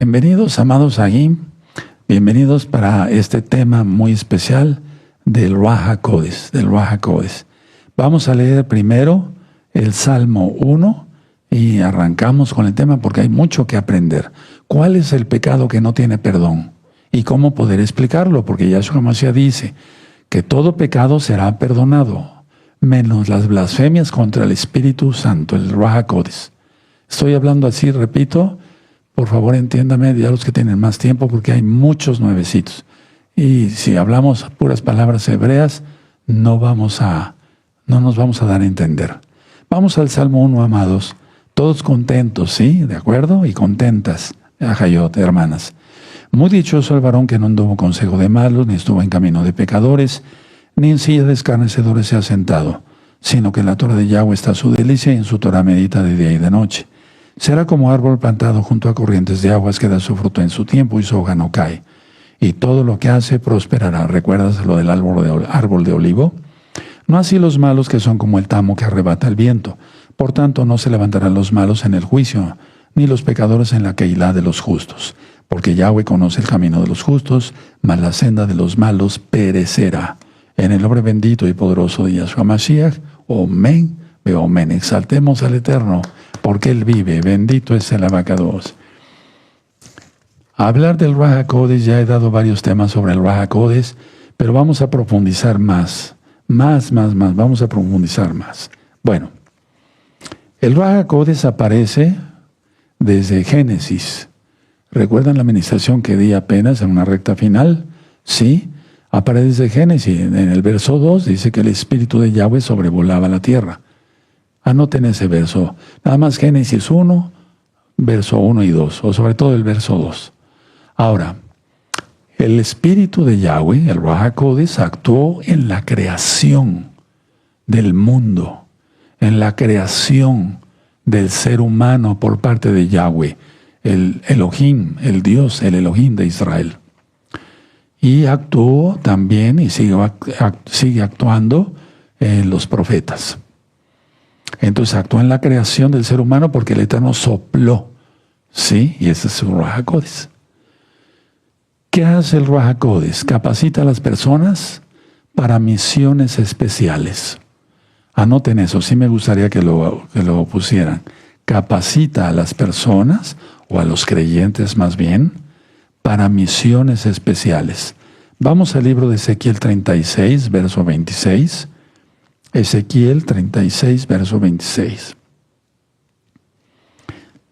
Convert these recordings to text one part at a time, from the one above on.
Bienvenidos, amados aquí. Bienvenidos para este tema muy especial del Ruach HaKodesh. Vamos a leer primero el Salmo 1 y arrancamos con el tema porque hay mucho que aprender. ¿Cuál es el pecado que no tiene perdón? ¿Y cómo poder explicarlo? Porque Yahshua Mashiach dice que todo pecado será perdonado, menos las blasfemias contra el Espíritu Santo, el Ruach HaKodesh. Estoy hablando así, repito. Por favor, entiéndame, ya los que tienen más tiempo, porque hay muchos nuevecitos. Y si hablamos puras palabras hebreas, no nos vamos a dar a entender. Vamos al Salmo 1, amados. Todos contentos, ¿sí? ¿De acuerdo? Y contentas, Ajayot, hermanas. Muy dichoso el varón que no anduvo consejo de malos, ni estuvo en camino de pecadores, ni en silla de escarnecedores se ha sentado, sino que en la Torah de Yahweh está su delicia y en su Torah medita de día y de noche. Será como árbol plantado junto a corrientes de aguas que da su fruto en su tiempo y su hoja no cae. Y todo lo que hace prosperará. ¿Recuerdas lo del árbol de olivo? No así los malos que son como el tamo que arrebata el viento. Por tanto, no se levantarán los malos en el juicio, ni los pecadores en la Keilah de los justos. Porque Yahweh conoce el camino de los justos, mas la senda de los malos perecerá. En el nombre bendito y poderoso de Yahshua Mashiach, Omen, Beomen. Exaltemos al Eterno, porque Él vive. Bendito es el Abacados. Hablar del Ruach HaKodesh, ya he dado varios temas sobre el Ruach HaKodesh, pero vamos a profundizar más. Vamos a profundizar más. Bueno, el Ruach HaKodesh aparece desde Génesis. ¿Recuerdan la administración que di apenas en una recta final? Sí, aparece desde Génesis. En el verso 2 dice que el Espíritu de Yahweh sobrevolaba la tierra. Anoten ese verso. Nada más Génesis 1, verso 1 y 2, o sobre todo el verso 2. Ahora, el Espíritu de Yahweh, el Ruach HaKodesh, actuó en la creación del mundo, en la creación del ser humano por parte de Yahweh, el Elohim, el Dios, el Elohim de Israel. Y actuó también y sigue actuando en los profetas. Entonces actuó en la creación del ser humano porque el Eterno sopló, ¿sí? Y ese es el Ruach HaKodesh. ¿Qué hace el Ruach HaKodesh? Capacita a las personas para misiones especiales. Anoten eso, sí me gustaría que lo pusieran. Capacita a las personas, o a los creyentes más bien, para misiones especiales. Vamos al libro de Ezequiel 36, verso 26. Ezequiel 36, verso 26.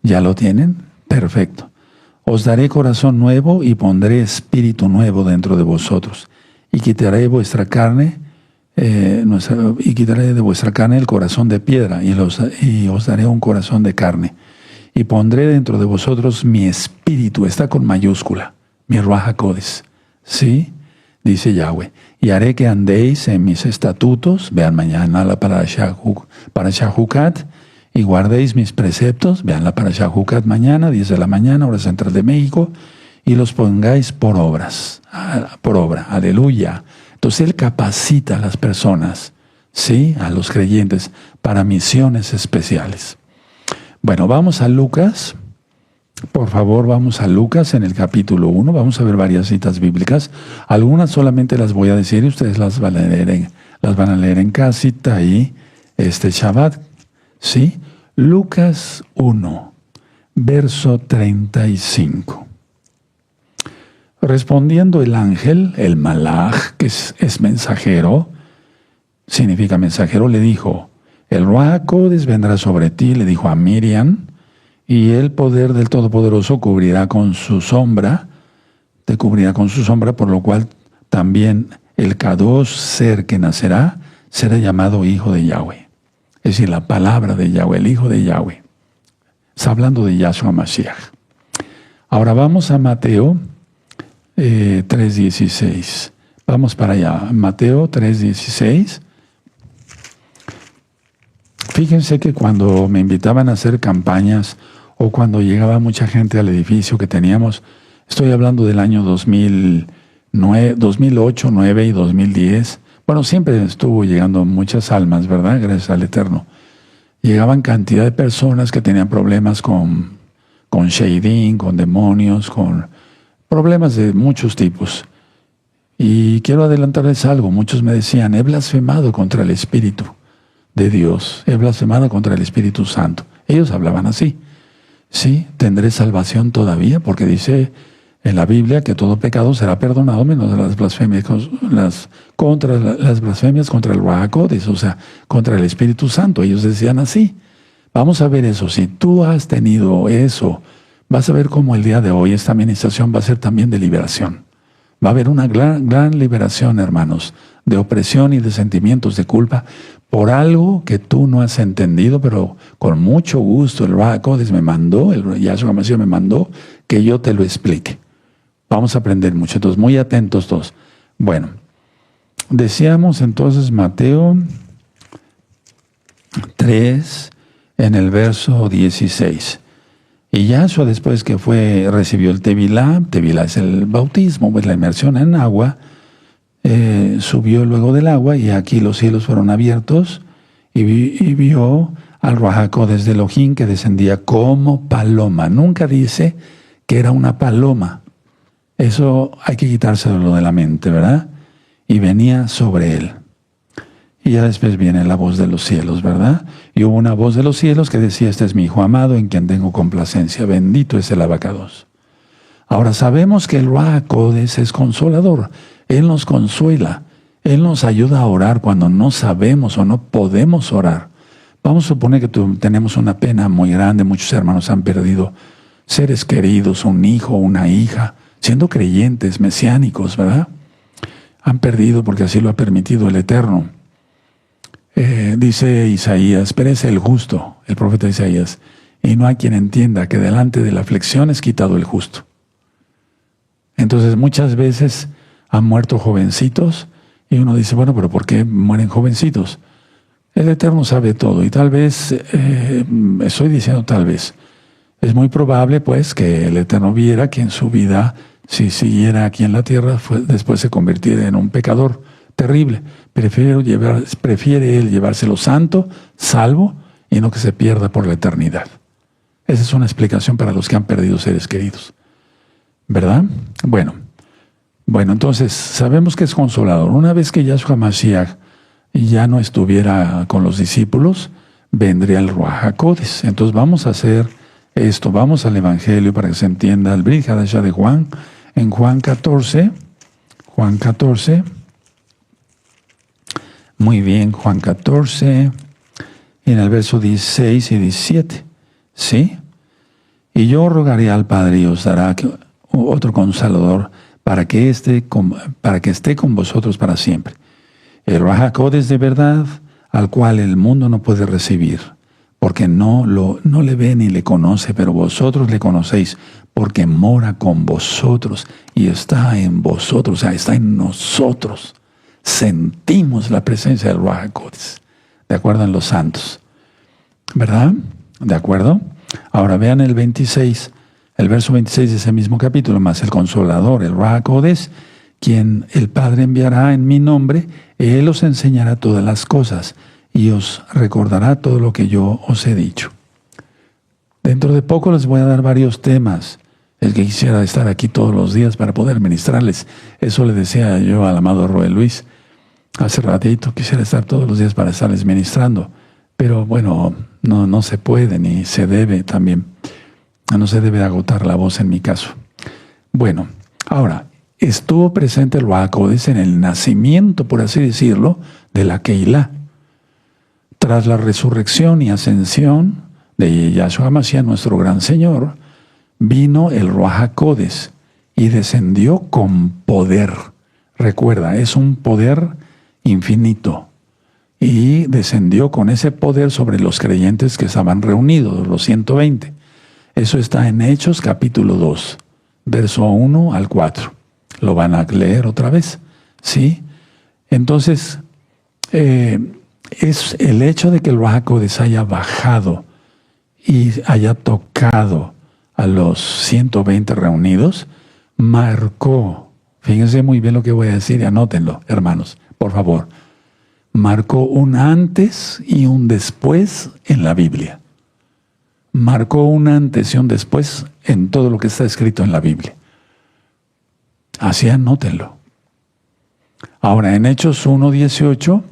¿Ya lo tienen? Perfecto. Os daré corazón nuevo y pondré espíritu nuevo dentro de vosotros. Y quitaré vuestra carne, quitaré de vuestra carne el corazón de piedra y os daré un corazón de carne. Y pondré dentro de vosotros mi espíritu, está con mayúscula, mi Ruach HaKodesh. ¿Sí? Dice Yahweh, y haré que andéis en mis estatutos, vean mañana la Parashá Hukat, y guardéis mis preceptos, vean la Parashá Hukat mañana, 10 de la mañana, hora central de México, y los pongáis por obra, aleluya. Entonces Él capacita a las personas, ¿sí? A los creyentes, para misiones especiales. Bueno, vamos a Lucas. Por favor, vamos a Lucas en el capítulo 1. Vamos a ver varias citas bíblicas. Algunas solamente las voy a decir y ustedes las van a leer en casita ahí, Shabbat. ¿Sí? Lucas 1, verso 35. Respondiendo el ángel, el malaj, que es mensajero, significa mensajero, le dijo, el Ruach HaKodesh vendrá sobre ti, le dijo a Miriam, y el poder del Todopoderoso te cubrirá con su sombra, por lo cual también el Kadosh ser que nacerá será llamado Hijo de Yahweh. Es decir, la palabra de Yahweh, el Hijo de Yahweh. Está hablando de Yahshua Mashiach. Ahora vamos a Mateo 3:16. Vamos para allá. Mateo 3:16. Fíjense que cuando me invitaban a hacer campañas o cuando llegaba mucha gente al edificio que teníamos, estoy hablando del año 2009, 2008, 2009 y 2010. Bueno, siempre estuvo llegando muchas almas, ¿verdad? Gracias al Eterno. Llegaban cantidad de personas que tenían problemas con con sheidim, con demonios, con problemas de muchos tipos. Y quiero adelantarles algo. Muchos me decían, he blasfemado contra el Espíritu de Dios, he blasfemado contra el Espíritu Santo. Ellos hablaban así. Sí, tendré salvación todavía, porque dice en la Biblia que todo pecado será perdonado menos las blasfemias, las blasfemias contra el Ruach HaKodesh, o sea, contra el Espíritu Santo. Ellos decían así. Vamos a ver eso. Si tú has tenido eso, vas a ver cómo el día de hoy esta administración va a ser también de liberación. Va a haber una gran liberación, hermanos, de opresión y de sentimientos de culpa por algo que tú no has entendido, pero con mucho gusto el Ruach HaKodesh me mandó, el Yahshua HaMashiach me mandó que yo te lo explique. Vamos a aprender mucho, entonces muy atentos todos. Bueno, decíamos entonces Mateo 3 en el verso 16. Y Yahshua, después que recibió el Tevilá es el bautismo, pues la inmersión en agua, subió luego del agua y aquí los cielos fueron abiertos y vio al Ruach HaKodesh de Elohim que descendía como paloma. Nunca dice que era una paloma. Eso hay que quitárselo de la mente, ¿verdad? Y venía sobre él. Y ya después viene la voz de los cielos, ¿verdad? Y hubo una voz de los cielos que decía, este es mi Hijo amado en quien tengo complacencia. Bendito es el abacados. Ahora sabemos que el Ruach HaKodesh es consolador. Él nos consuela. Él nos ayuda a orar cuando no sabemos o no podemos orar. Vamos a suponer que tenemos una pena muy grande. Muchos hermanos han perdido seres queridos, un hijo, una hija, siendo creyentes, mesiánicos, ¿verdad? Han perdido porque así lo ha permitido el Eterno. Dice Isaías, perece el justo, el profeta Isaías, y no hay quien entienda que delante de la aflicción es quitado el justo. Entonces muchas veces han muerto jovencitos y uno dice, bueno, pero ¿por qué mueren jovencitos? El Eterno sabe todo y tal vez, estoy diciendo tal vez, es muy probable pues que el Eterno viera que en su vida, si siguiera aquí en la tierra, después se convirtiera en un pecador terrible. Prefiere él llevárselo santo, salvo, y no que se pierda por la eternidad. Esa es una explicación para los que han perdido seres queridos. ¿Verdad? Bueno, entonces sabemos que es consolador. Una vez que Yahshua Mashiach ya no estuviera con los discípulos, vendría el Ruach HaKodesh. Entonces vamos a hacer esto, vamos al Evangelio para que se entienda el Brit Hadashah de Juan, en Juan 14, muy bien, Juan 14, en el verso 16 y 17, ¿sí? Y yo rogaré al Padre y os dará otro consolador para que esté con vosotros para siempre. El Ruach HaKodesh de verdad, al cual el mundo no puede recibir, porque no le ve ni le conoce, pero vosotros le conocéis, porque mora con vosotros y está en vosotros, o sea, está en nosotros. Sentimos la presencia del Ruach HaKodesh, de acuerdo en los santos, ¿verdad? ¿De acuerdo? Ahora vean el 26, el verso 26 de ese mismo capítulo, más el Consolador, el Ruach HaKodesh, quien el Padre enviará en mi nombre, Él os enseñará todas las cosas y os recordará todo lo que yo os he dicho. Dentro de poco les voy a dar varios temas. El que quisiera estar aquí todos los días para poder ministrarles. Eso le decía yo al amado Roel Luis. Hace ratito quisiera estar todos los días para estarles ministrando. Pero bueno, no se puede ni se debe también. No se debe agotar la voz en mi caso. Bueno, ahora, estuvo presente el Ruach HaKodesh en el nacimiento, por así decirlo, de la Keilah. Tras la resurrección y ascensión de Yahshua HaMashiach, nuestro gran Señor, vino el Ruach HaKodesh y descendió con poder. Recuerda, es un poder infinito. Y descendió con ese poder sobre los creyentes que estaban reunidos, los 120. Eso está en Hechos capítulo 2, verso 1 al 4. Lo van a leer otra vez, ¿sí? Entonces, es el hecho de que el Ruach HaKodesh haya bajado y haya tocado a los 120 reunidos, marcó, fíjense muy bien lo que voy a decir y anótenlo, hermanos, por favor, marcó un antes y un después en la Biblia. marcó un antes y un después en todo lo que está escrito en la Biblia. Así anótenlo. Ahora, en Hechos 1:8,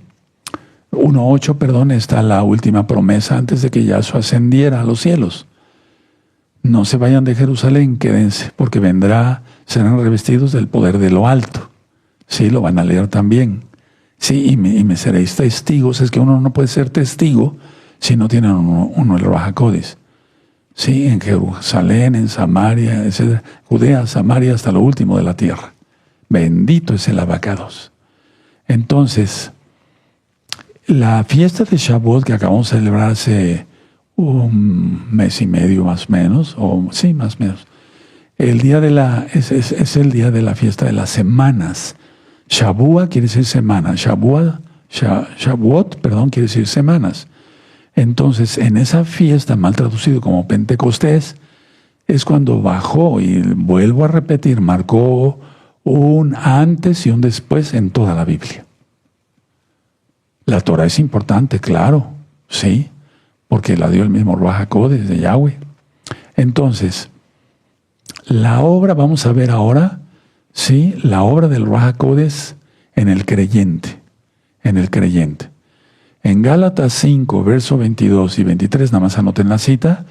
está la última promesa antes de que Yahshua ascendiera a los cielos. No se vayan de Jerusalén, quédense, porque serán revestidos del poder de lo alto. Sí, lo van a leer también. Sí, y me seréis testigos. Es que uno no puede ser testigo si no tiene uno el Ruach HaKodesh. Sí, en Jerusalén, en Samaria, etc. Judea, Samaria, hasta lo último de la tierra. Bendito es el abacados. Entonces, la fiesta de Shavuot que acabamos de celebrar hace un mes y medio más o menos, más o menos, es el día de la fiesta de las semanas. Shavua quiere decir semana, Shavuot, quiere decir semanas. Entonces, en esa fiesta, mal traducido como Pentecostés, es cuando bajó, y vuelvo a repetir, marcó un antes y un después en toda la Biblia. La Torah es importante, claro, sí, porque la dio el mismo Ruach HaKodesh de Yahweh. Entonces, la obra, vamos a ver ahora, sí, la obra del Ruach HaKodesh en el creyente, En Gálatas 5, verso 22 y 23, nada más anoten la cita,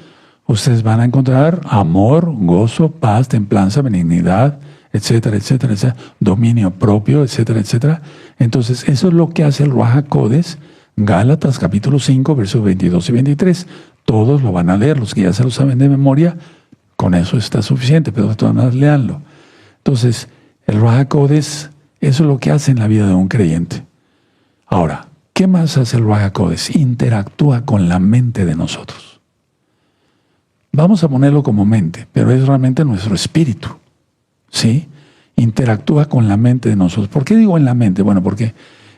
ustedes van a encontrar amor, gozo, paz, templanza, benignidad, etcétera, etcétera, etcétera, dominio propio, etcétera, etcétera. Entonces, eso es lo que hace el Ruach HaKodesh, Gálatas capítulo 5, versos 22 y 23. Todos lo van a leer, los que ya se lo saben de memoria, con eso está suficiente, pero de todas maneras léanlo. Entonces, el Ruach HaKodesh, eso es lo que hace en la vida de un creyente. Ahora, ¿qué más hace el Ruach HaKodesh? Interactúa con la mente de nosotros. Vamos a ponerlo como mente, pero es realmente nuestro espíritu. ¿Sí? Interactúa con la mente de nosotros. ¿Por qué digo en la mente? Bueno, porque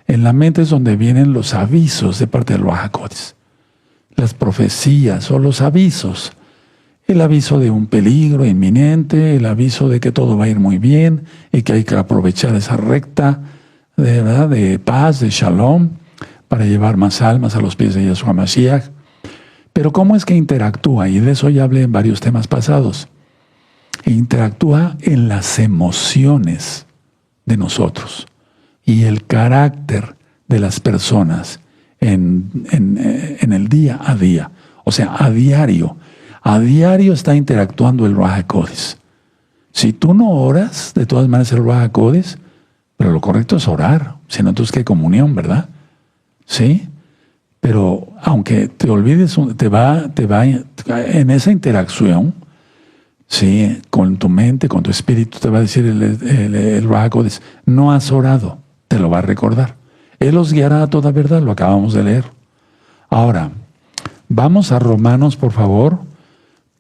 en la mente es donde vienen los avisos de parte del Ruach HaKodesh. Las profecías o los avisos. El aviso de un peligro inminente, el aviso de que todo va a ir muy bien y que hay que aprovechar esa recta de paz, de shalom, para llevar más almas a los pies de Yahshua Mashiach. Pero ¿cómo es que interactúa? Y de eso ya hablé en varios temas pasados. Interactúa en las emociones de nosotros y el carácter de las personas en el día a día. O sea, a diario está interactuando el Ruach HaKodesh. Si tú no oras, de todas maneras el Ruach HaKodesh, pero lo correcto es orar, si no, entonces qué comunión, ¿verdad? ¿Sí? Pero aunque te olvides, te va en esa interacción, sí, con tu mente, con tu espíritu, te va a decir el Ruach HaKodesh, no has orado, te lo va a recordar. Él os guiará a toda verdad, lo acabamos de leer. Ahora, vamos a Romanos, por favor,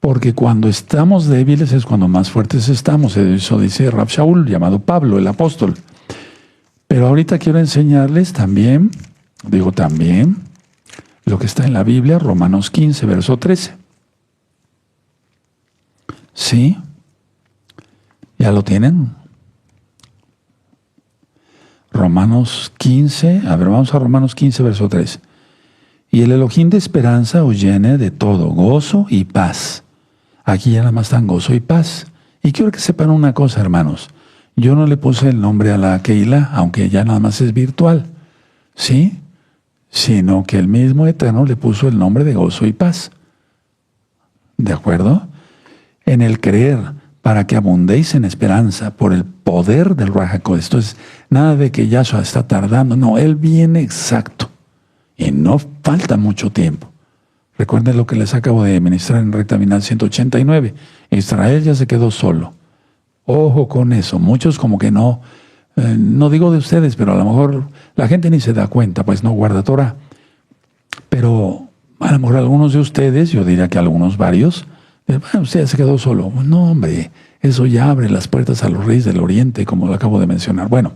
porque cuando estamos débiles es cuando más fuertes estamos. Eso dice Rab Shaul, llamado Pablo, el apóstol. Pero ahorita quiero enseñarles también, lo que está en la Biblia, Romanos 15, verso 13. ¿Sí? ¿Ya lo tienen? Romanos 15, vamos a Romanos 15, verso 3. Y el Elohim de esperanza os llene de todo gozo y paz. Aquí ya nada más están gozo y paz. Y quiero que sepan una cosa, hermanos. Yo no le puse el nombre a la Keilah, aunque ya nada más es virtual. ¿Sí? Sino que el mismo Eterno le puso el nombre de gozo y paz. ¿De acuerdo? En el creer, para que abundéis en esperanza por el poder del Ruach HaKodesh. Entonces, nada de que Yahshua está tardando. No, Él viene exacto. Y no falta mucho tiempo. Recuerden lo que les acabo de ministrar en Recta Final 189. Israel ya se quedó solo. Ojo con eso. Muchos como que no digo de ustedes, pero a lo mejor la gente ni se da cuenta, pues no guarda Torah. Pero a lo mejor algunos de ustedes, yo diría que algunos varios, bueno, usted se quedó solo. No, hombre, eso ya abre las puertas a los reyes del oriente, como lo acabo de mencionar. Bueno,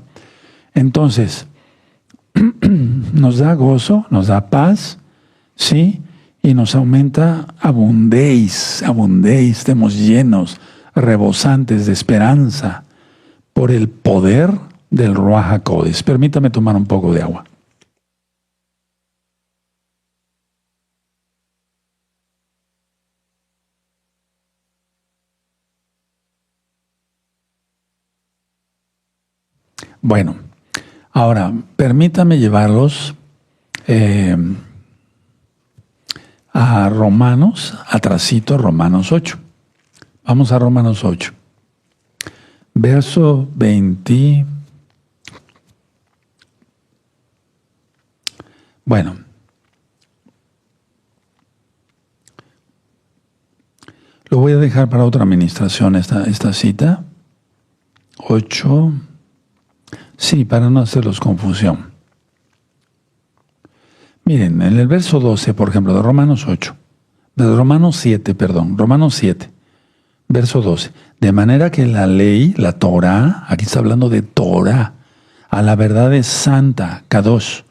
entonces, nos da gozo, nos da paz, ¿sí? Y nos aumenta, abundéis, estemos llenos, rebosantes de esperanza por el poder del Ruach HaKodesh. Permítame tomar un poco de agua. Bueno, ahora permítame llevarlos a Romanos, atrasito, Romanos 8. Vamos a Romanos 8. Verso 20. Bueno. Lo voy a dejar para otra administración esta cita. 8. Sí, para no hacerlos confusión. Miren, en el verso 12, por ejemplo, de Romanos 8, de Romanos 7, verso 12. De manera que la ley, la Torah, aquí está hablando de Torah, a la verdad es santa, kadosh,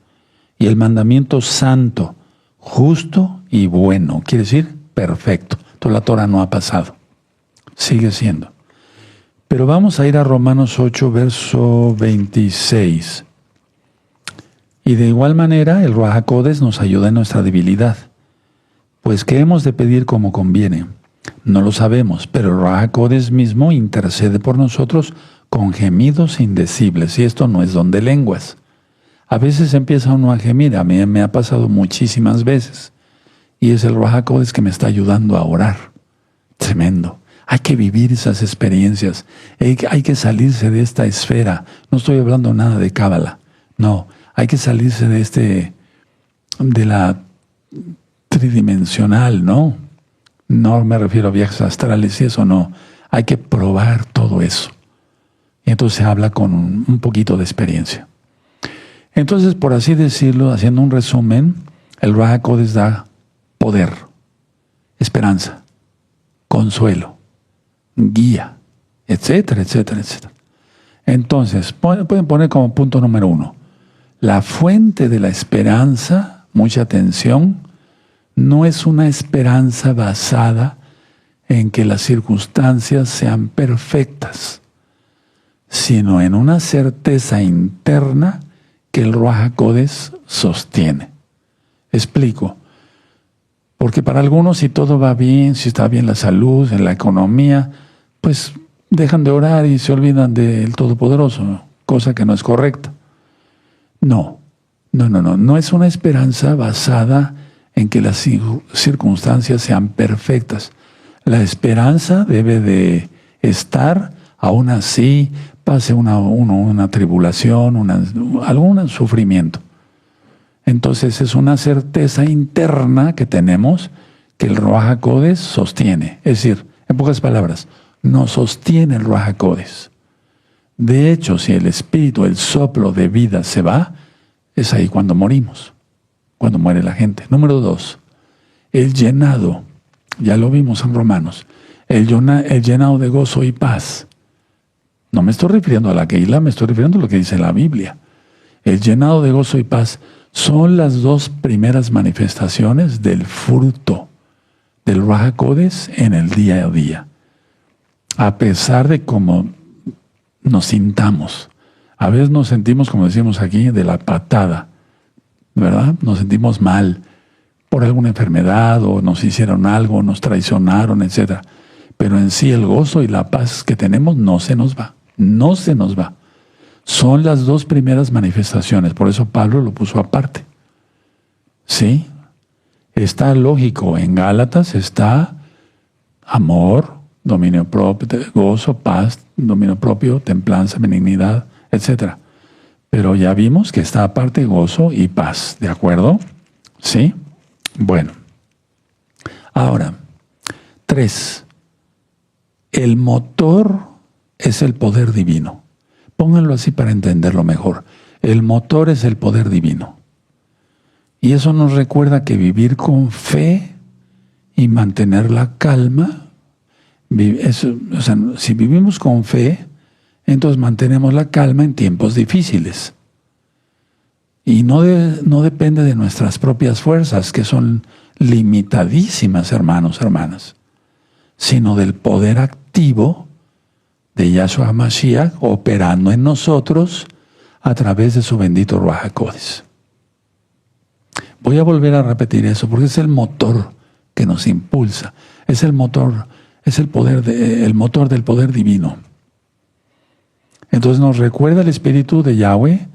y el mandamiento santo, justo y bueno, quiere decir perfecto. Toda la Torah no ha pasado, sigue siendo. Pero vamos a ir a Romanos 8, verso 26. Y de igual manera, el Ruach HaKodesh nos ayuda en nuestra debilidad. Pues, ¿qué hemos de pedir como conviene? No lo sabemos, pero el Ruach HaKodesh mismo intercede por nosotros con gemidos indecibles. Y esto no es don de lenguas. A veces empieza uno a gemir. A mí me ha pasado muchísimas veces. Y es el Ruach HaKodesh que me está ayudando a orar. Tremendo. Hay que vivir esas experiencias. Hay que salirse de esta esfera. No estoy hablando nada de cábala. No. Hay que salirse de la tridimensional, ¿no? No me refiero a viajes astrales y eso, no. Hay que probar todo eso. Y entonces se habla con un poquito de experiencia. Entonces, por así decirlo, haciendo un resumen, el Ruach HaKodesh da poder, esperanza, consuelo, guía, etcétera, etcétera, etcétera. Entonces, pueden poner como punto número 1. La fuente de la esperanza, mucha atención, no es una esperanza basada en que las circunstancias sean perfectas, sino en una certeza interna que el Ruach HaKodesh sostiene. Explico. Porque para algunos, si todo va bien, si está bien la salud, en la economía, pues dejan de orar y se olvidan del Todopoderoso, cosa que no es correcta. No es una esperanza basada en que las circunstancias sean perfectas. La esperanza debe de estar, aún así, pase una tribulación, algún sufrimiento. Entonces es una certeza interna que tenemos que el Ruach HaKodesh sostiene. Es decir, en pocas palabras, nos sostiene el Ruach HaKodesh. De hecho, si el espíritu, el soplo de vida se va, es ahí cuando morimos, cuando muere la gente. Número 2, el llenado, ya lo vimos en Romanos, el llenado de gozo y paz. No me estoy refiriendo a la Keilah, me estoy refiriendo a lo que dice la Biblia. El llenado de gozo y paz son las dos primeras manifestaciones del fruto del Ruach HaKodesh en el día a día. A pesar de cómo nos sintamos. A veces nos sentimos, como decimos aquí, de la patada, ¿verdad? Nos sentimos mal por alguna enfermedad o nos hicieron algo, nos traicionaron, etc. Pero en sí el gozo y la paz que tenemos no se nos va. No se nos va. Son las dos primeras manifestaciones. Por eso Pablo lo puso aparte. ¿Sí? Está lógico. En Gálatas está amor, dominio propio, gozo, paz, dominio propio, templanza, benignidad, etc. Pero ya vimos que está aparte gozo y paz. ¿De acuerdo? ¿Sí? Bueno. Ahora, 3. El motor es el poder divino. Pónganlo así para entenderlo mejor. El motor es el poder divino. Y eso nos recuerda que vivir con fe y mantener la calma, si vivimos con fe, entonces mantenemos la calma en tiempos difíciles. Y no depende de nuestras propias fuerzas, que son limitadísimas, hermanos, hermanas, sino del poder activo de Yahshua HaMashiach operando en nosotros a través de su bendito Ruach HaKodesh. Voy a volver a repetir eso porque es el motor que nos impulsa. Es el motor, es el motor del poder divino. Entonces nos recuerda el Espíritu de Yahweh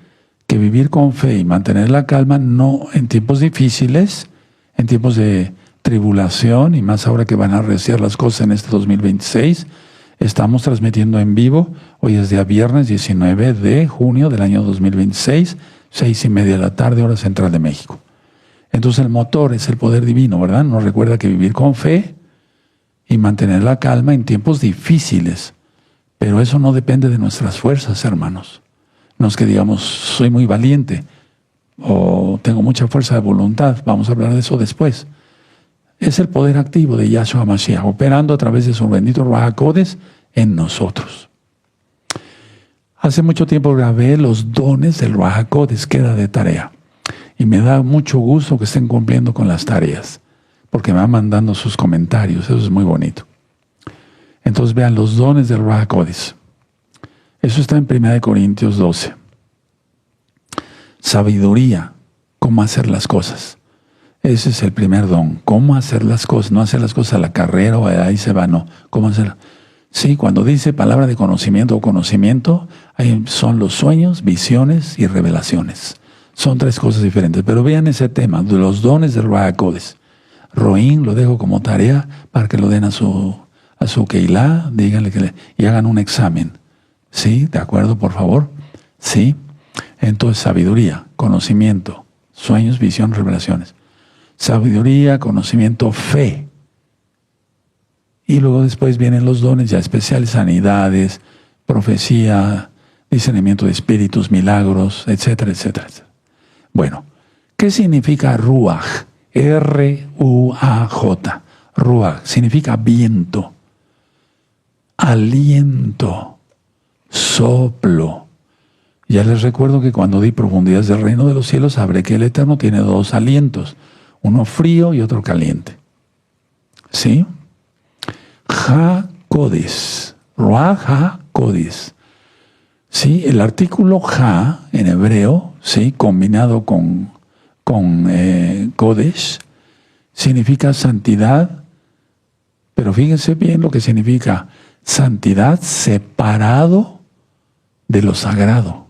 que vivir con fe y mantener la calma no en tiempos difíciles, en tiempos de tribulación, y más ahora que van a arreciar las cosas en este 2026, estamos transmitiendo en vivo. Hoy es día viernes 19 de junio del año 2026, 6:30 de la tarde, hora central de México. Entonces el motor es el poder divino, ¿verdad? Nos recuerda que vivir con fe y mantener la calma en tiempos difíciles. Pero eso no depende de nuestras fuerzas, hermanos. No es que digamos, soy muy valiente o tengo mucha fuerza de voluntad. Vamos a hablar de eso después. Es el poder activo de Yahshua Mashiach, operando a través de su bendito Ruach HaKodesh en nosotros. Hace mucho tiempo grabé los dones del Ruach HaKodesh, queda de tarea. Y me da mucho gusto que estén cumpliendo con las tareas, porque me van mandando sus comentarios. Eso es muy bonito. Entonces vean los dones del Ruach HaKodesh. Eso está en 1 Corintios 12. Sabiduría, cómo hacer las cosas. Ese es el primer don. Cómo hacer las cosas. No hacer las cosas a la carrera o ahí se va, no. Cómo hacer. Sí, cuando dice palabra de conocimiento o conocimiento, ahí son los sueños, visiones y revelaciones. Son tres cosas diferentes. Pero vean ese tema, de los dones del Ruach HaKodesh. Roín, lo dejo como tarea para que lo den a su Keilah, díganle y hagan un examen. ¿Sí? ¿De acuerdo, por favor? ¿Sí? Entonces, sabiduría, conocimiento, sueños, visión, revelaciones. Sabiduría, conocimiento, fe. Y luego después vienen los dones ya especiales, sanidades, profecía, discernimiento de espíritus, milagros, etcétera, etcétera, etcétera. Bueno, ¿qué significa Ruach? R-U-A-J. Ruach significa viento, aliento, soplo. Ya les recuerdo que cuando di profundidades del reino de los cielos, sabré que el Eterno tiene dos alientos, uno frío y otro caliente. ¿Sí? HaKodesh, Ruach HaKodesh. Sí, el artículo Ha en hebreo, sí, combinado con Kodesh, significa santidad, pero fíjense bien lo que significa santidad separado de lo sagrado.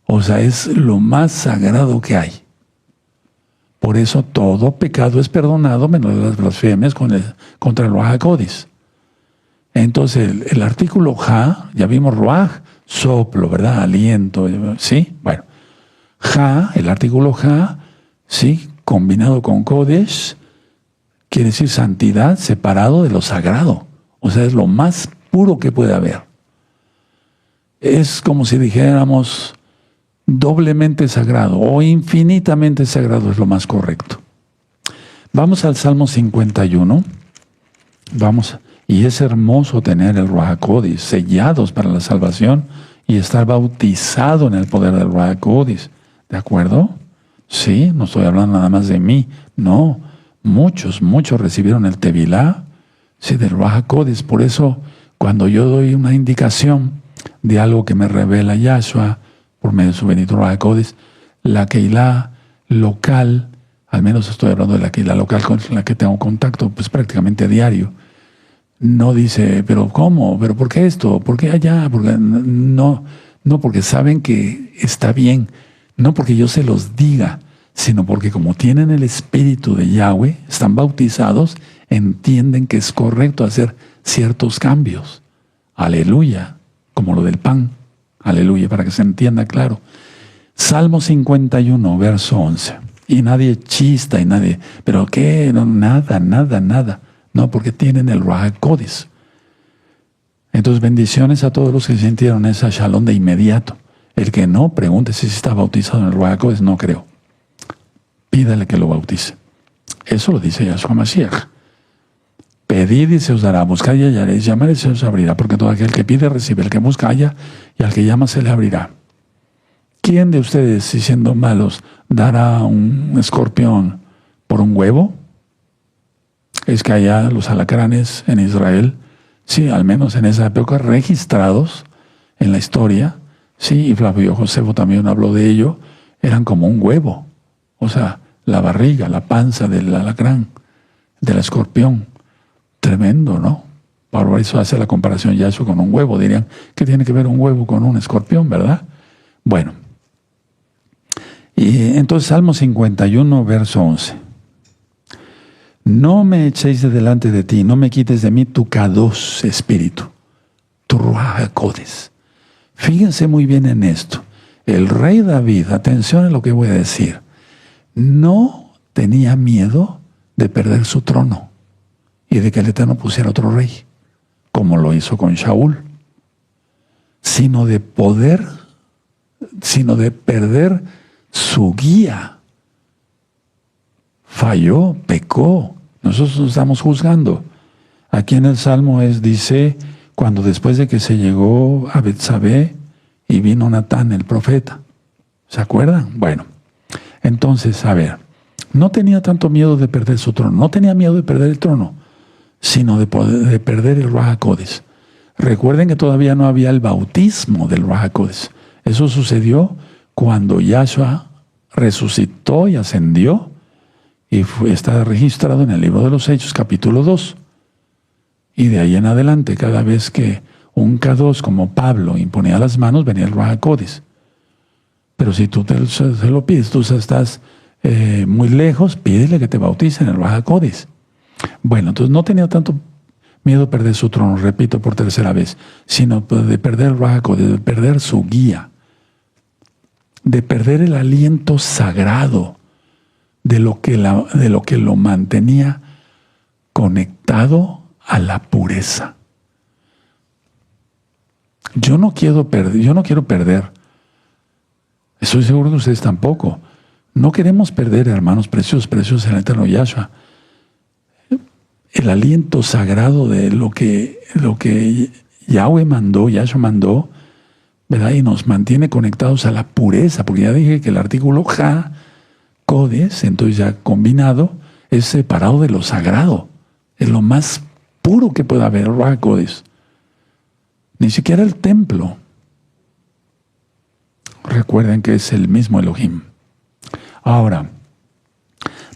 O sea, es lo más sagrado que hay. Por eso todo pecado es perdonado menos las blasfemias contra el Ruach HaKodesh. Entonces el artículo Ha, ya vimos Ruach, soplo, ¿verdad? Aliento, ¿sí? Bueno, Ha, el artículo Ha, sí, combinado con Kodesh, quiere decir santidad separado de lo sagrado. O sea, es lo más puro que puede haber. Es como si dijéramos doblemente sagrado o infinitamente sagrado, es lo más correcto. Vamos al Salmo 51. Y es hermoso tener el Ruach HaKodesh sellados para la salvación y estar bautizado en el poder del Ruach HaKodesh. ¿De acuerdo? Sí, no estoy hablando nada más de mí. No, muchos recibieron el Tevilá, sí, del Ruach HaKodesh. Por eso, cuando yo doy una indicación de algo que me revela Yahshua por medio de su bendito Ruach HaKodesh, la Keilah local, al menos estoy hablando de la Keilah local con la que tengo contacto pues prácticamente a diario, no dice, pero ¿cómo? ¿Pero por qué esto? ¿Por qué allá? Porque no, porque saben que está bien. No porque yo se los diga, sino porque como tienen el Espíritu de Yahweh, están bautizados, entienden que es correcto hacer ciertos cambios. Aleluya, como lo del pan. Aleluya, para que se entienda claro. Salmo 51, verso 11. Y nadie chista y nadie, ¿pero qué? No, nada. No, porque tienen el Ruach HaKodesh. Entonces, bendiciones a todos los que sintieron esa shalom de inmediato. El que no, pregunte si está bautizado en el Ruach HaKodesh, no creo. Pídale que lo bautice. Eso lo dice Yahshua Mashiach. Pedid y se os dará, buscad y hallaréis, llamad y se os abrirá, porque todo aquel que pide recibe, el que busca halla, y al que llama se le abrirá. ¿Quién de ustedes, si siendo malos, dará un escorpión por un huevo? Es que allá los alacranes en Israel, sí, al menos en esa época, registrados en la historia, sí, y Flavio Josefo también habló de ello, eran como un huevo. O sea, la barriga, la panza del alacrán, del escorpión. Tremendo, ¿no? Por eso hace la comparación Yahshua con un huevo. Dirían, ¿qué tiene que ver un huevo con un escorpión, verdad? Bueno, y entonces Salmo 51, verso 11. No me echéis de delante de ti, no me quites de mí tu Kadosh espíritu, tu Ruach HaKodesh. Fíjense muy bien en esto. El rey David, atención a lo que voy a decir, no tenía miedo de perder su trono y de que el Eterno pusiera otro rey, como lo hizo con Shaul, sino de perder su guía. Falló, pecó. Nosotros estamos juzgando. Aquí en el Salmo dice, cuando después de que se llegó a Betsabé y vino Natán el profeta. ¿Se acuerdan? Bueno, entonces, a ver, no tenía tanto miedo de perder su trono, no tenía miedo de perder el trono, sino de perder el Ruach HaKodesh. Recuerden que todavía no había el bautismo del Ruach HaKodesh. Eso sucedió cuando Yahshua resucitó y ascendió, y está registrado en el libro de los Hechos, capítulo 2. Y de ahí en adelante, cada vez que un Kadosh como Pablo imponía las manos, venía el Ruach HaKodesh. Pero si tú se lo pides, tú estás muy lejos, pídele que te bauticen en el Ruach HaKodesh. Bueno, entonces no tenía tanto miedo de perder su trono, repito por tercera vez, sino de perder el Ruach HaKodesh, de perder su guía, de perder el aliento sagrado de lo que lo mantenía conectado a la pureza. Yo no quiero perder. Estoy seguro que ustedes tampoco. No queremos perder, hermanos preciosos en el eterno Yahshua, el aliento sagrado de lo que Yahweh mandó, Yahshua mandó, ¿verdad? Y nos mantiene conectados a la pureza, porque ya dije que el artículo HaKodesh, entonces ya combinado, es separado de lo sagrado. Es lo más puro que pueda haber, Ruach HaKodesh. Ni siquiera el templo. Recuerden que es el mismo Elohim. Ahora,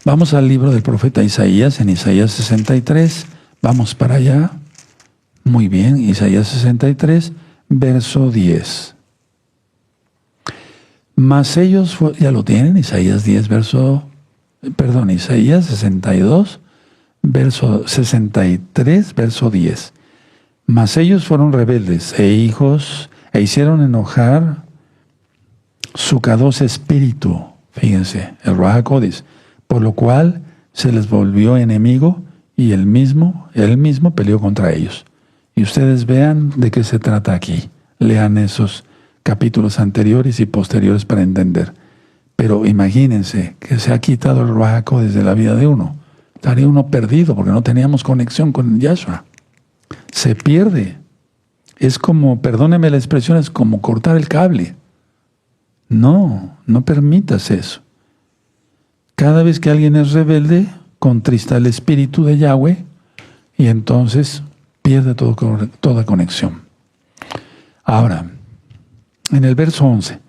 vamos al libro del profeta Isaías, en Isaías 63. Vamos para allá. Muy bien, Isaías 63, verso 10. Mas ellos, ya lo tienen, Isaías 62, verso 63, verso 10. Mas ellos fueron rebeldes e hicieron enojar su Kadosh espíritu, fíjense, el Ruach HaKodesh, por lo cual se les volvió enemigo y él mismo peleó contra ellos. Y ustedes vean de qué se trata aquí. Lean esos capítulos anteriores y posteriores para entender. Pero imagínense que se ha quitado el Ruach HaKodesh de la vida de uno. Estaría uno perdido porque no teníamos conexión con Yahshua. Se pierde. Es como, perdónenme la expresión, es como cortar el cable. No permitas eso. Cada vez que alguien es rebelde, contrista el espíritu de Yahweh y entonces pierde toda conexión. Ahora, en el verso 11,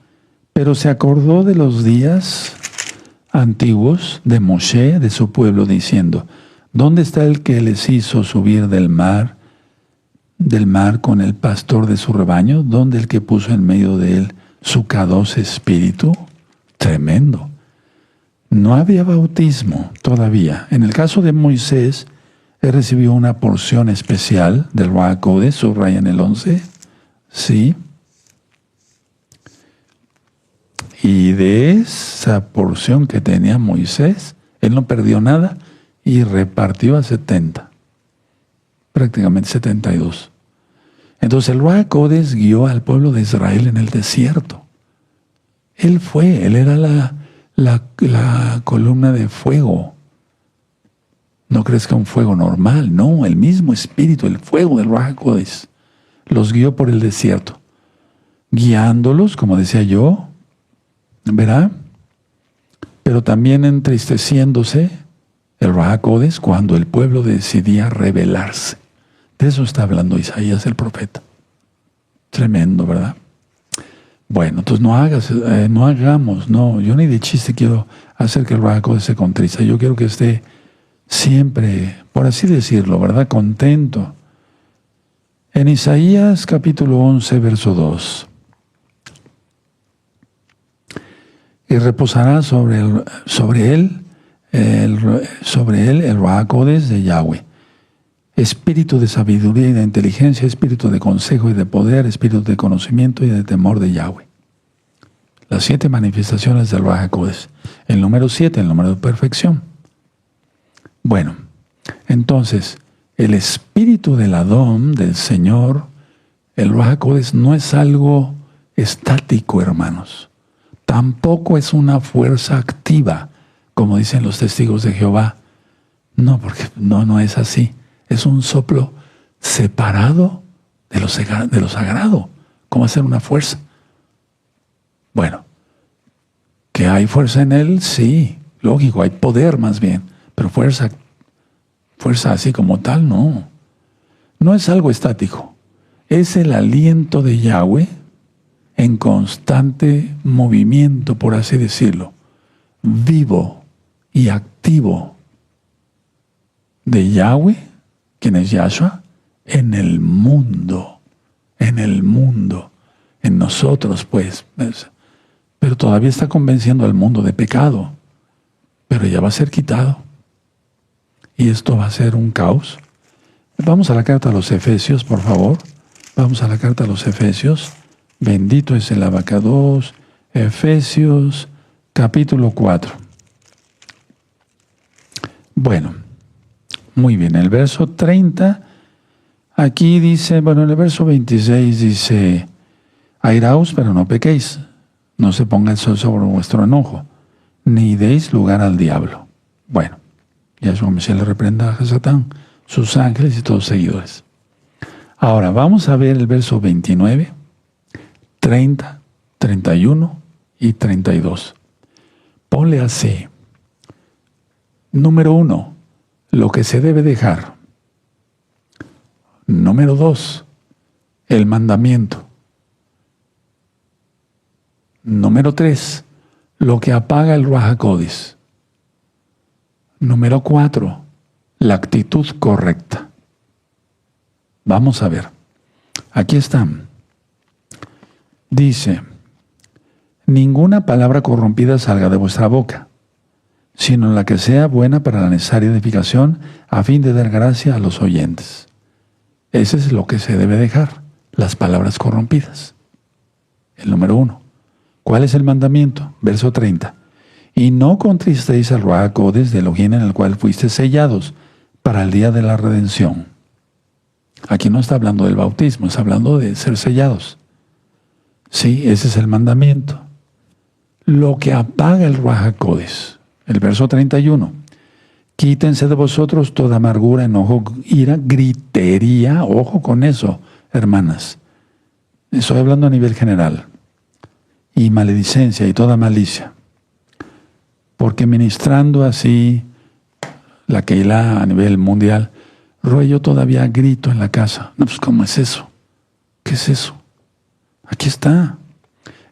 pero se acordó de los días antiguos de Moshe, de su pueblo, diciendo, ¿dónde está el que les hizo subir del mar con el pastor de su rebaño? ¿Dónde el que puso en medio de él su Kadosh espíritu? Tremendo. No había bautismo todavía. En el caso de Moisés, él recibió una porción especial del Ruach HaKodesh, subraya en el 11, sí. Y de esa porción que tenía Moisés, él no perdió nada y repartió a 70, prácticamente 72. Entonces el Ruach HaKodesh guió al pueblo de Israel en el desierto. Él era la columna de fuego. No crees que un fuego normal, no, el mismo espíritu, el fuego del Ruach HaKodesh los guió por el desierto, guiándolos, como decía yo, ¿verdad? Pero también entristeciéndose el Ruach HaKodesh cuando el pueblo decidía rebelarse. De eso está hablando Isaías el profeta. Tremendo, ¿verdad? Bueno, entonces yo ni de chiste quiero hacer que el Ruach HaKodesh se contrista. Yo quiero que esté siempre, por así decirlo, ¿verdad? Contento, En Isaías capítulo 11, verso 2. Y reposará sobre él el Ruach HaKodesh de Yahweh. Espíritu de sabiduría y de inteligencia, espíritu de consejo y de poder, espíritu de conocimiento y de temor de Yahweh. Las 7 manifestaciones del Ruach HaKodesh. El número 7, el número de perfección. Bueno, entonces, el espíritu del Adón, del Señor, el Ruach HaKodesh, no es algo estático, hermanos. Tampoco es una fuerza activa, como dicen los testigos de Jehová. No, porque no es así. Es un soplo separado de lo sagrado. ¿Cómo hacer una fuerza? Bueno, ¿que hay fuerza en él? Sí, lógico, hay poder más bien. Pero fuerza así como tal, no. No es algo estático. Es el aliento de Yahweh en constante movimiento, por así decirlo, vivo y activo de Yahweh, quien es Yahshua, en el mundo, en nosotros, pues. Pero todavía está convenciendo al mundo de pecado, pero ya va a ser quitado. Y esto va a ser un caos. Vamos a la carta a los Efesios, por favor. Vamos a la carta a los Efesios. Bendito es el Abacados. Efesios, capítulo 4. Bueno, muy bien. El verso 30, aquí dice, bueno, en el verso 26 dice, airaos, pero no pequéis. No se ponga el sol sobre vuestro enojo, ni deis lugar al diablo. Bueno, Yahshua Mesías le reprenda a Satán, sus ángeles y todos sus seguidores. Ahora, vamos a ver el verso 29, 30, 31 y 32. Ponle así. Número 1, lo que se debe dejar. Número 2, el mandamiento. Número 3, lo que apaga el Ruach HaKodesh. Número 4, la actitud correcta. Vamos a ver. Aquí están. Dice, ninguna palabra corrompida salga de vuestra boca, sino la que sea buena para la necesaria edificación, a fin de dar gracia a los oyentes. Ese es lo que se debe dejar, las palabras corrompidas. El número 1. ¿Cuál es el mandamiento? Verso 30. Y no contristéis al Ruach HaKodesh de Elohim, en el cual fuisteis sellados para el día de la redención. Aquí no está hablando del bautismo, está hablando de ser sellados. Sí, ese es el mandamiento. Lo que apaga el Ruach HaKodesh. El verso 31. Quítense de vosotros toda amargura, enojo, ira, gritería. Ojo con eso, hermanas. Estoy hablando a nivel general. Y maledicencia y toda malicia. Porque ministrando así la Keilah a nivel mundial, yo todavía grito en la casa. No, pues ¿cómo es eso? ¿Qué es eso? Aquí está.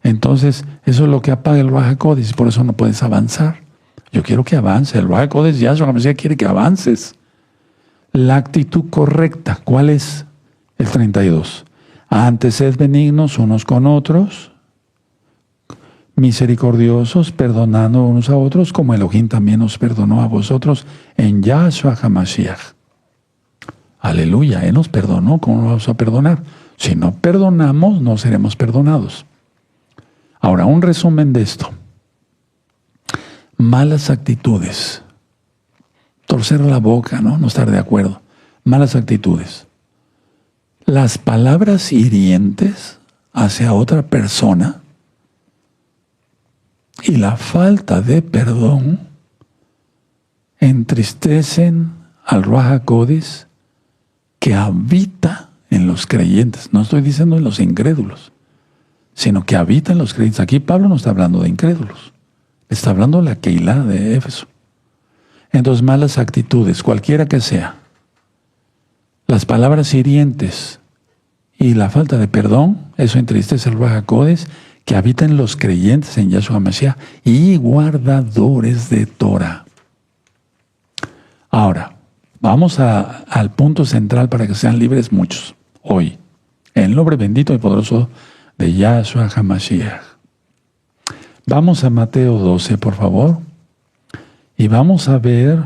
Entonces, eso es lo que apaga el Ruach HaKodesh, por eso no puedes avanzar. Yo quiero que avance. El Ruach HaKodesh, Yahshua HaMashiach quiere que avances. La actitud correcta, ¿cuál es? El 32. Antes sed benignos unos con otros, misericordiosos, perdonando unos a otros, como Elohim también os perdonó a vosotros en Yahshua HaMashiach. Aleluya, Él nos perdonó, ¿cómo nos vamos a perdonar? Si no perdonamos, no seremos perdonados. Ahora, un resumen de esto. Malas actitudes. Torcer la boca, ¿no? No estar de acuerdo. Malas actitudes. Las palabras hirientes hacia otra persona y la falta de perdón entristecen al Ruach HaKodesh que habita en los creyentes. No estoy diciendo en los incrédulos, sino que habita en los creyentes. Aquí Pablo no está hablando de incrédulos. Está hablando de la Keilah de Éfeso. Entonces, malas actitudes, cualquiera que sea, las palabras hirientes y la falta de perdón, eso entristece al Ruach HaKodesh que habita en los creyentes en Yahshua HaMashiach y guardadores de Torah. Ahora, vamos al punto central para que sean libres muchos. hoy, en el nombre bendito y poderoso de Yahshua HaMashiach. Vamos a Mateo 12, por favor, y vamos a ver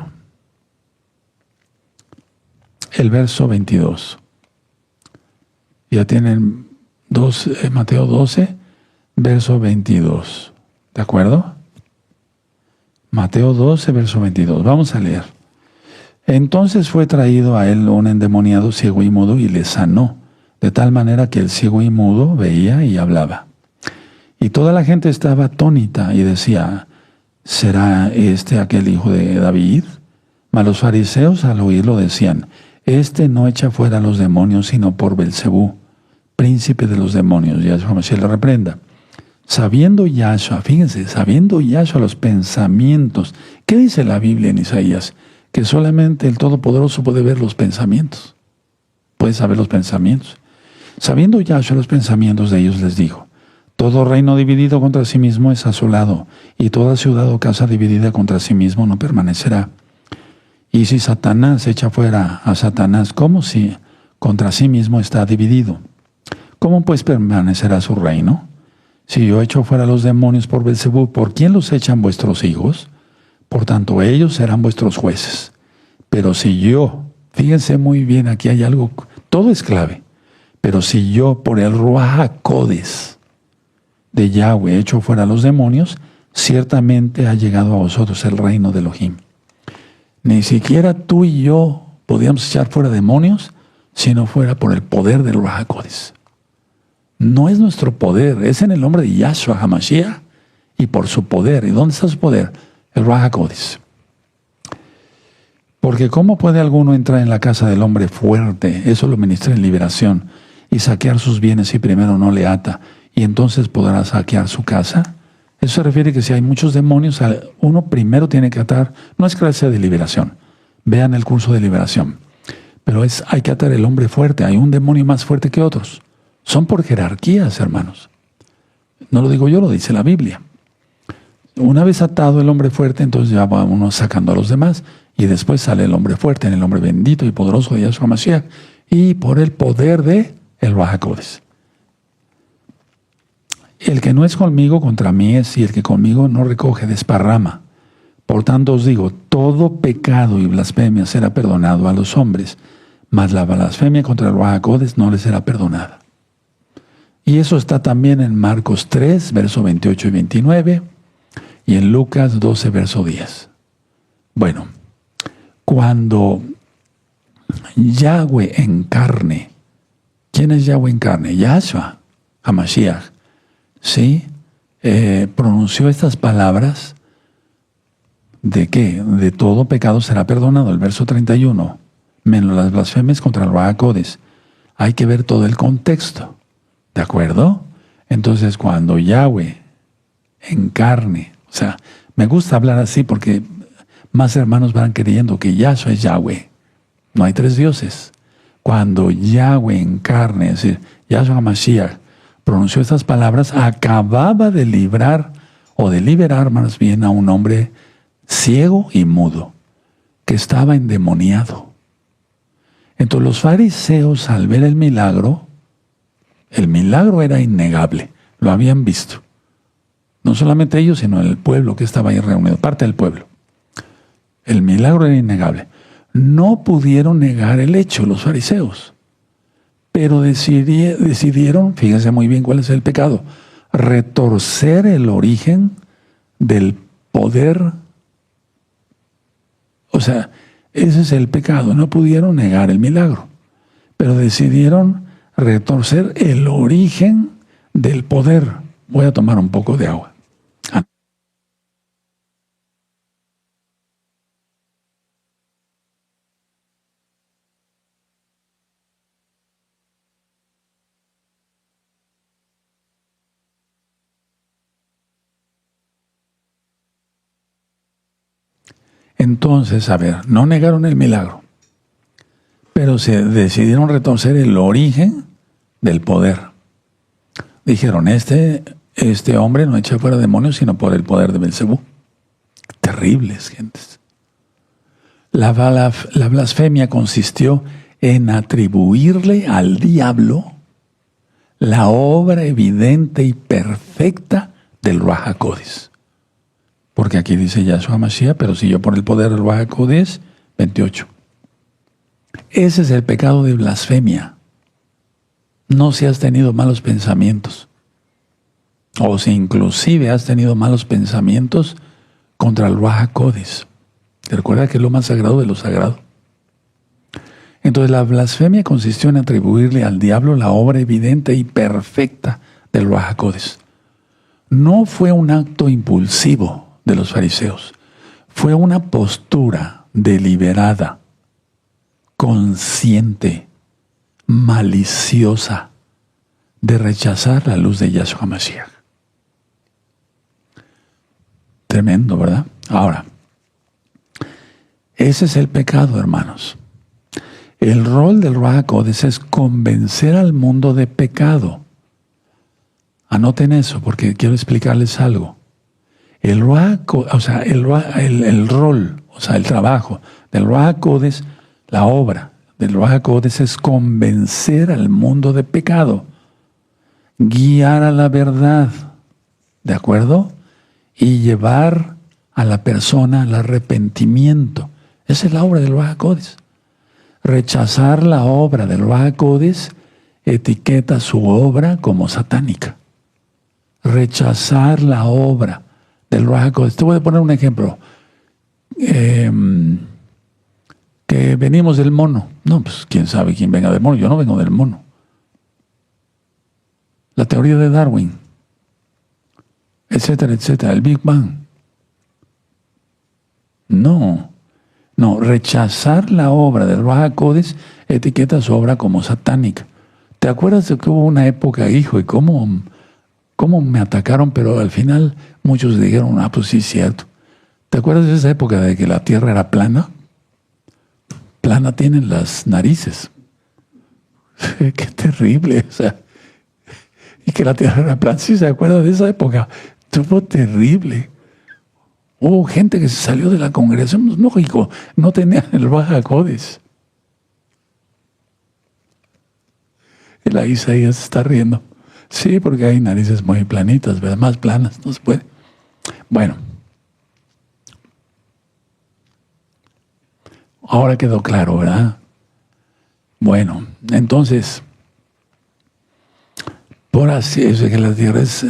el verso 22. Ya tienen Mateo 12, verso 22. ¿De acuerdo? Mateo 12, verso 22. Vamos a leer. Entonces fue traído a él un endemoniado ciego y mudo y le sanó, de tal manera que el ciego y mudo veía y hablaba. Y toda la gente estaba atónita y decía, ¿será este aquel hijo de David? Mas los fariseos al oírlo decían, este no echa fuera a los demonios sino por Belcebú, príncipe de los demonios. Yahshua Mashiach le reprenda. Sabiendo Yahshua, fíjense, sabiendo Yahshua los pensamientos. ¿Qué dice la Biblia en Isaías? Que solamente el Todopoderoso puede ver los pensamientos. Puede saber los pensamientos. Sabiendo Yahshua los pensamientos de ellos, les dijo, todo reino dividido contra sí mismo es asolado, y toda ciudad o casa dividida contra sí mismo no permanecerá. Y si Satanás echa fuera a Satanás, como si contra sí mismo está dividido, ¿cómo pues permanecerá su reino? Si yo echo fuera a los demonios por Belcebú, ¿por quién los echan vuestros hijos? Por tanto, ellos serán vuestros jueces. Pero si yo, fíjense muy bien, aquí hay algo, todo es clave. Pero si yo, por el Ruach HaKodes de Yahweh, echo fuera a los demonios, ciertamente ha llegado a vosotros el reino de Elohim. Ni siquiera tú y yo podíamos echar fuera demonios si no fuera por el poder del Ruach HaKodes. No es nuestro poder, es en el nombre de Yahshua HaMashiach y por su poder. ¿Y dónde está su poder? El Ruach HaKodes. Porque ¿cómo puede alguno entrar en la casa del hombre fuerte? Eso lo ministra en liberación. Y saquear sus bienes si primero no le ata. Y entonces podrá saquear su casa. Eso se refiere que si hay muchos demonios, uno primero tiene que atar. No es clase de liberación. Vean el curso de liberación. Pero hay que atar el hombre fuerte. Hay un demonio más fuerte que otros. Son por jerarquías, hermanos. No lo digo yo, lo dice la Biblia. Una vez atado el hombre fuerte, entonces ya va uno sacando a los demás. Y después sale el hombre fuerte, en el nombre bendito y poderoso de Yahshua Mashiach. Y por el poder de el Ruach HaKodes. El que no es conmigo, contra mí es, y el que conmigo no recoge, desparrama. Por tanto os digo, todo pecado y blasfemia será perdonado a los hombres, mas la blasfemia contra el Ruach HaKodes no les será perdonada. Y eso está también en Marcos 3, verso 28 y 29, y en Lucas 12, verso 10. Bueno, cuando Yahweh en carne, ¿quién es Yahweh en carne? Yahshua HaMashiach, ¿sí? Pronunció estas palabras, ¿de qué? De todo pecado será perdonado, el verso 31, menos las blasfemias contra el Ruach HaKodes. Hay que ver todo el contexto, ¿de acuerdo? Entonces, cuando Yahweh en carne, o sea, me gusta hablar así porque más hermanos van creyendo que Yahshua es Yahweh. No hay tres dioses. Cuando Yahweh en carne, es decir, Yahshua HaMashiach, pronunció estas palabras, acababa de librar, o de liberar más bien, a un hombre ciego y mudo, que estaba endemoniado. Entonces los fariseos, al ver el milagro era innegable, lo habían visto. No solamente ellos, sino el pueblo que estaba ahí reunido, parte del pueblo. El milagro era innegable. No pudieron negar el hecho, los fariseos. Pero decidieron, fíjense muy bien cuál es el pecado, retorcer el origen del poder. O sea, ese es el pecado. No pudieron negar el milagro, pero decidieron retorcer el origen del poder. Voy a tomar un poco de agua. Entonces, a ver, no negaron el milagro, pero se decidieron retorcer el origen del poder. Dijeron, este hombre no echa fuera demonios, sino por el poder de Belcebú. Terribles, gentes. La blasfemia consistió en atribuirle al diablo la obra evidente y perfecta del Ruach HaKodesh. Porque aquí dice Yahshua Mashiach, pero si yo por el poder del Ruach HaKodesh, 28. Ese es el pecado de blasfemia. No si has tenido malos pensamientos, o si inclusive has tenido malos pensamientos contra el Ruach HaKodesh. ¿Te recuerda que es lo más sagrado de lo sagrado? Entonces la blasfemia consistió en atribuirle al diablo la obra evidente y perfecta del Ruach HaKodesh. No fue un acto impulsivo de los fariseos, fue una postura deliberada, consciente, maliciosa, de rechazar la luz de Yahshua Mashiach. Tremendo, ¿verdad? Ahora, ese es el pecado, hermanos. El rol del Ruach HaKodesh es convencer al mundo de pecado. Anoten eso, porque quiero explicarles algo. El Ruach HaKodesh, o sea, el rol, o sea, el trabajo del Ruach HaKodesh, la obra del Ruach HaKodesh es convencer al mundo de pecado, guiar a la verdad, ¿de acuerdo? Y llevar a la persona al arrepentimiento. Esa es la obra del Ruach HaKodesh. Rechazar la obra del Ruach HaKodesh etiqueta su obra como satánica. Rechazar la obra del Ruach HaKodesh. Te voy a poner un ejemplo. Que venimos del mono. No, pues quién sabe quién venga del mono. Yo no vengo del mono. La teoría de Darwin, etcétera, etcétera, el Big Bang. No, rechazar la obra del Ruach HaKodesh etiqueta su obra como satánica. ¿Te acuerdas de que hubo una época, hijo, y cómo me atacaron, pero al final muchos dijeron, pues sí, es cierto. ¿Te acuerdas de esa época de que la Tierra era plana? Plana tienen las narices. Qué terrible, o sea. Y que la Tierra era plana. ¿Sí se acuerda de esa época? Estuvo terrible. Hubo gente que se salió de la congregación. No, hijo, no tenían el Ruach HaKodesh. El Isaías se está riendo. Sí, porque hay narices muy planitas, ¿verdad? Más planas, no se puede. Bueno. Ahora quedó claro, ¿verdad? Bueno, entonces, por así es que la tierra es...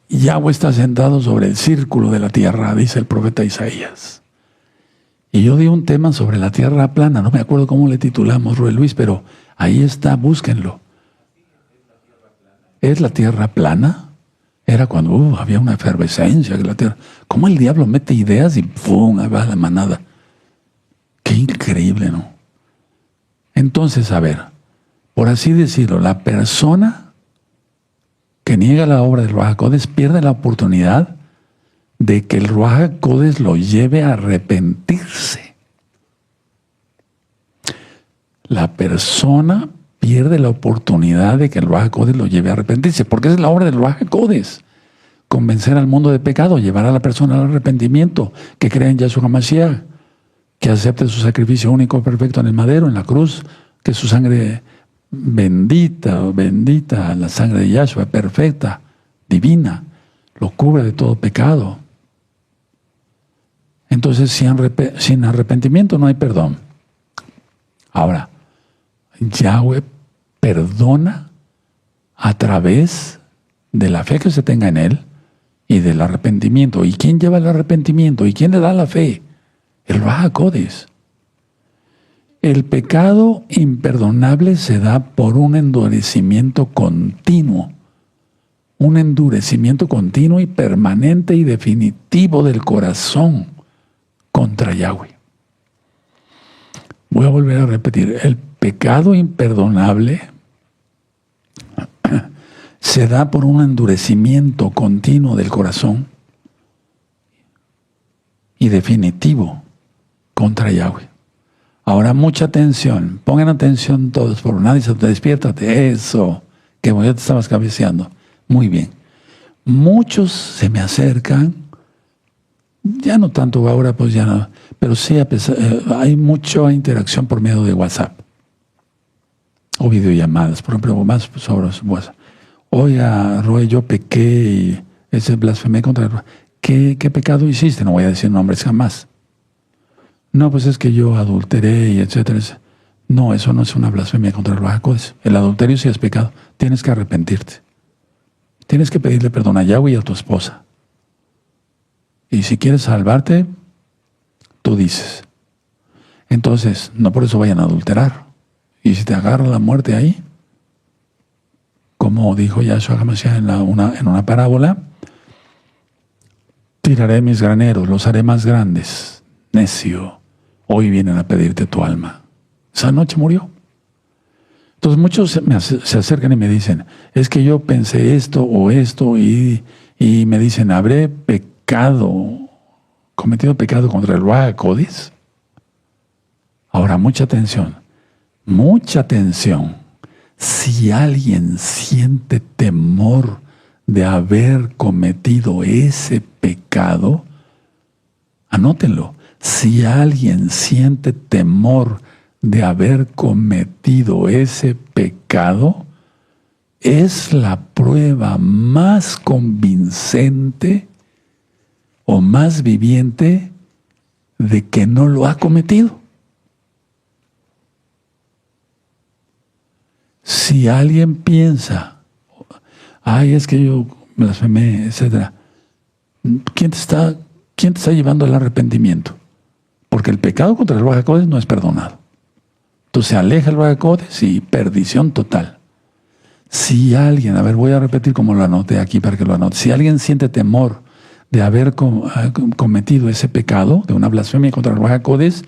Yahweh está sentado sobre el círculo de la tierra, dice el profeta Isaías. Y yo di un tema sobre la tierra plana, no me acuerdo cómo le titulamos, Rue Luis, pero ahí está, búsquenlo. ¿Es la tierra plana? Era cuando había una efervescencia que la tierra... ¿Cómo el diablo mete ideas y ¡pum! Ahí va la manada? Qué increíble, ¿no? Entonces, a ver, por así decirlo, la persona que niega la obra del Ruach HaKodesh pierde la oportunidad de que el Ruach HaKodesh lo lleve a arrepentirse. La persona pierde la oportunidad de que el Ruach HaKodesh lo lleve a arrepentirse, porque esa es la obra del Ruach HaKodesh. Convencer al mundo de pecado, llevar a la persona al arrepentimiento, que crea en Yahshua Mashiach, que acepte su sacrificio único perfecto en el madero, en la cruz, que su sangre bendita, la sangre de Yahshua, perfecta, divina, lo cubre de todo pecado. Entonces, sin arrepentimiento no hay perdón. Ahora, Yahweh perdona a través de la fe que se tenga en Él y del arrepentimiento. ¿Y quién lleva el arrepentimiento? ¿Y quién le da la fe? El Ruach HaKodesh. El pecado imperdonable se da por un endurecimiento continuo. Un endurecimiento continuo y permanente y definitivo del corazón contra Yahweh. Voy a volver a repetir. El pecado imperdonable se da por un endurecimiento continuo del corazón y definitivo contra Yahweh. Ahora, mucha atención. Pongan atención todos, por nadie se te despiértate. Eso, que ya te estabas cabeceando. Muy bien. Muchos se me acercan, ya no tanto ahora, pues ya no, Pero sí, hay mucha interacción por medio de WhatsApp o videollamadas. Por ejemplo, más sobre WhatsApp. Oiga, Roy, yo pequé y ese blasfemé contra el... ¿Qué pecado hiciste? No voy a decir nombres jamás. No, pues es que yo adulteré y etcétera. No, eso no es una blasfemia contra el Ruach HaKodesh. El adulterio sí es pecado. Tienes que arrepentirte. Tienes que pedirle perdón a Yahweh y a tu esposa. Y si quieres salvarte, tú dices. Entonces, no por eso vayan a adulterar. Y si te agarra la muerte ahí, como dijo Yahshua HaMashiach en una parábola, tiraré mis graneros, los haré más grandes. Necio, hoy vienen a pedirte tu alma. Esa noche murió. Entonces muchos se acercan y me dicen, es que yo pensé esto o esto y me dicen, ¿habré cometido pecado contra el Ruach HaKodesh? Ahora, mucha atención. Si alguien siente temor de haber cometido ese pecado, anótenlo. Si alguien siente temor de haber cometido ese pecado, es la prueba más convincente o más viviente de que no lo ha cometido. Si alguien piensa, ay, es que yo blasfemé, etc., ¿quién te está llevando al arrepentimiento? Porque el pecado contra el Ruach HaKodesh no es perdonado. Entonces se aleja el Ruach HaKodesh y perdición total. Si alguien, voy a repetir como lo anoté aquí para que lo anote. Si alguien siente temor de haber cometido ese pecado, de una blasfemia contra el Ruach HaKodesh,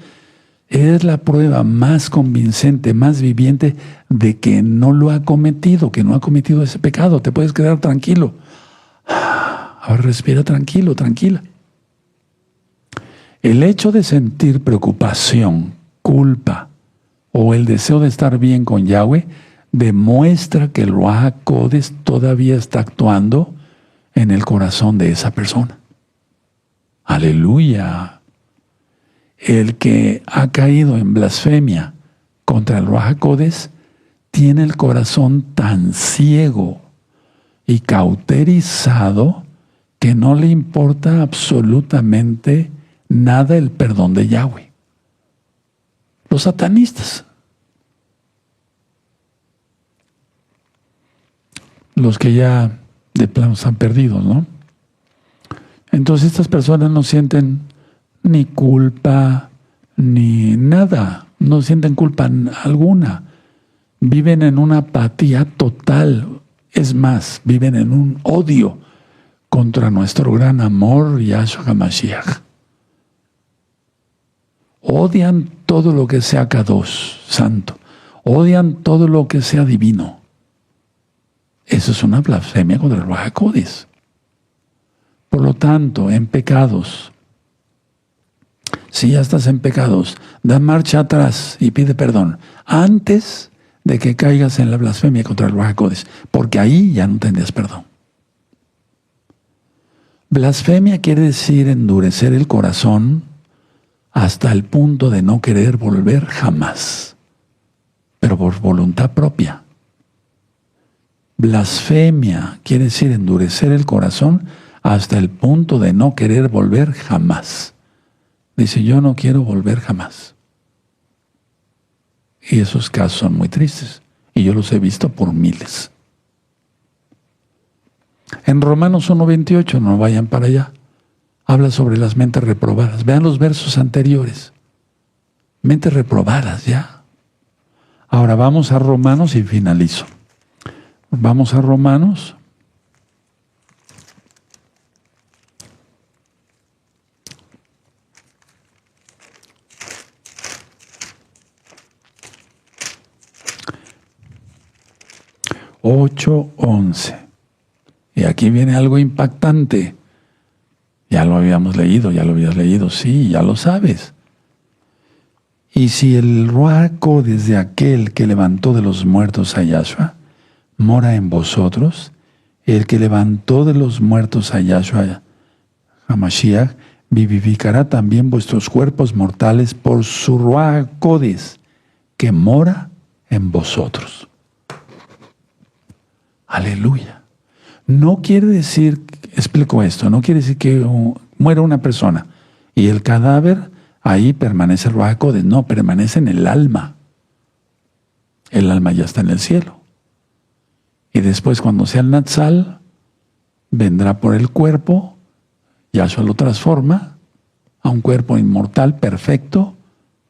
es la prueba más convincente, más viviente de que no lo ha cometido, que no ha cometido ese pecado. Te puedes quedar tranquilo. Ahora respira tranquilo, tranquila. El hecho de sentir preocupación, culpa o el deseo de estar bien con Yahweh demuestra que el Ruach HaKodesh todavía está actuando en el corazón de esa persona. ¡Aleluya! El que ha caído en blasfemia contra el Ruach HaKodesh tiene el corazón tan ciego y cauterizado que no le importa absolutamente nada el perdón de Yahweh. Los satanistas, los que ya de plano están perdidos, ¿no? Entonces estas personas no sienten ni culpa, ni nada, no sienten culpa alguna. Viven en una apatía total. Es más, viven en un odio contra nuestro gran amor, Yahshua HaMashiach. Odian todo lo que sea Kadosh, santo. Odian todo lo que sea divino. Eso es una blasfemia contra el Ruach HaKodesh. Por lo tanto, en pecados, si ya estás en pecados, da marcha atrás y pide perdón antes de que caigas en la blasfemia contra el Ruach HaKodesh, porque ahí ya no tendrías perdón. Blasfemia quiere decir endurecer el corazón hasta el punto de no querer volver jamás, pero por voluntad propia. Blasfemia quiere decir endurecer el corazón hasta el punto de no querer volver jamás. Dice, yo no quiero volver jamás. Y esos casos son muy tristes. Y yo los he visto por miles. En Romanos 1:28, no vayan para allá, habla sobre las mentes reprobadas. Vean los versos anteriores. Mentes reprobadas, ya. Ahora vamos a Romanos y finalizo. Vamos a Romanos. Ocho, 11. Y aquí viene algo impactante. Ya lo habíamos leído, ya lo habías leído, sí, ya lo sabes. Y si el Ruach HaKodesh de aquel que levantó de los muertos a Yahshua mora en vosotros, el que levantó de los muertos a Yahshua HaMashiach vivificará también vuestros cuerpos mortales por su Ruach HaKodesh, que mora en vosotros. Aleluya. No quiere decir, explico esto, no quiere decir que muera una persona y el cadáver, ahí permanece el Ruach HaKodesh. No, permanece en el alma. El alma ya está en el cielo. Y después, cuando sea el Natsal, vendrá por el cuerpo, Yahshua lo transforma a un cuerpo inmortal, perfecto,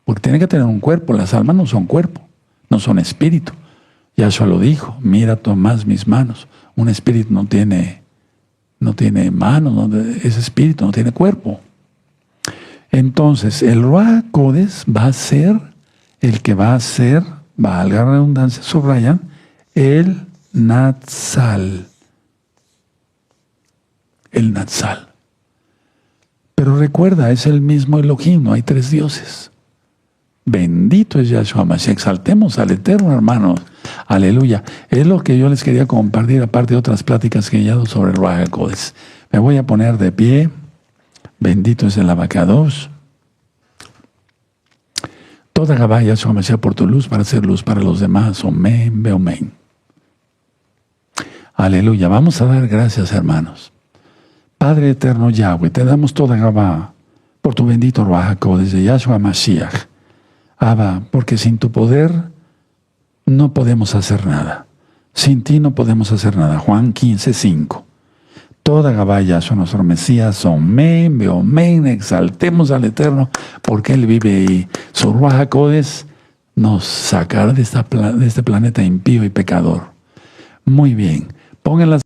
porque tiene que tener un cuerpo. Las almas no son cuerpo, no son espíritu. Yahshua lo dijo: mira, Tomás, mis manos. Un espíritu no tiene manos, es espíritu, no tiene cuerpo. Entonces, el Ruach HaKodesh va a ser el que va a ser, valga la redundancia, subrayan, el Natsal. El Natsal. Pero recuerda, es el mismo Elohim, no hay tres dioses. Bendito es Yahshua Mashiach. Exaltemos al Eterno, hermanos. Aleluya. Es lo que yo les quería compartir, aparte de otras pláticas que he dado sobre el Ruach HaKodesh. Me voy a poner de pie. Bendito es el Abacados. Toda Gabá, Yahshua Mashiach, por tu luz, para hacer luz para los demás. Omen, beomen. Aleluya. Vamos a dar gracias, hermanos. Padre eterno Yahweh, te damos toda Gabá por tu bendito Ruach HaKodesh de Yahshua Mashiach. Abba, porque sin tu poder no podemos hacer nada. Sin ti no podemos hacer nada. Juan 15:5. Toda Gabá, Yahshua, nuestro Mesías, omen, beomen, exaltemos al Eterno, porque Él vive y su Ruach HaKodesh nos sacará de este planeta impío y pecador. Muy bien. Pongan las